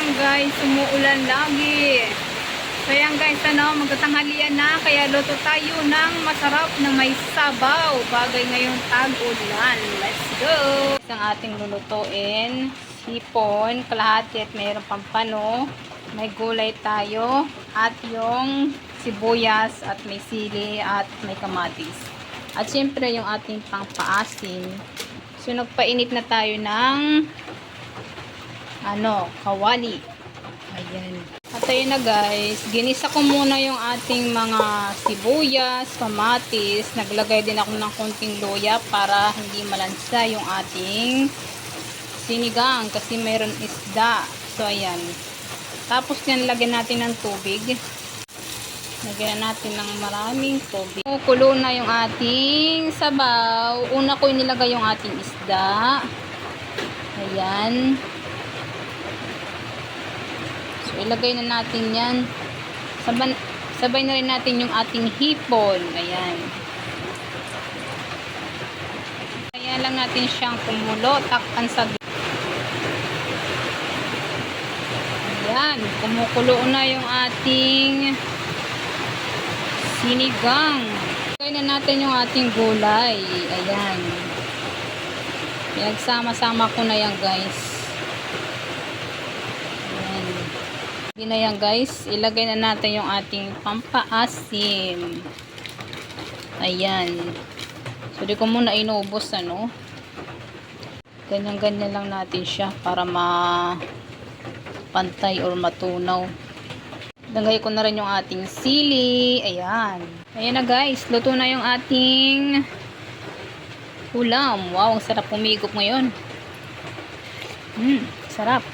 lang guys, umuulan lagi. So yan guys, magtatanghalian na, kaya luto tayo ng masarap na may sabaw. Bagay ngayong tag-ulan. Let's go! Isang ating lulutuin, sipon, kalahati at mayroon pang pano. May gulay tayo at yung sibuyas at may sili at may kamatis. At syempre yung ating pangpaasim. So nagpainit na tayo ng kawali. Ayan. At ayun na guys, ginisa ko muna yung ating mga sibuyas, kamatis. Naglagay din ako ng konting luya para hindi malansa yung ating sinigang kasi mayroon isda. So ayan. Tapos yan, lagyan natin ng tubig. Lagyan natin ng maraming tubig. Kulo na yung ating sabaw. Una ko inilagay yung ating isda. Ayan. So, ilagay na natin yan. Sabay na rin natin yung ating hipon. Ayan. Kaya lang natin siyang kumulo. Takpan sa ayan. Kumukulo na yung ating sinigang. Ilagay na natin yung ating gulay. Ayan. Pinagsama-sama ko na yan guys. Hindi na yan guys, ilagay na natin yung ating pampaasim. Ayan. So di ko muna inubos ganyan-ganyan lang natin siya para mapantay or matunaw. Lagay ko na rin yung ating sili. Ayan. Ayan na guys, luto na yung ating ulam. Wow, ang sarap pumigop ngayon. Sarap.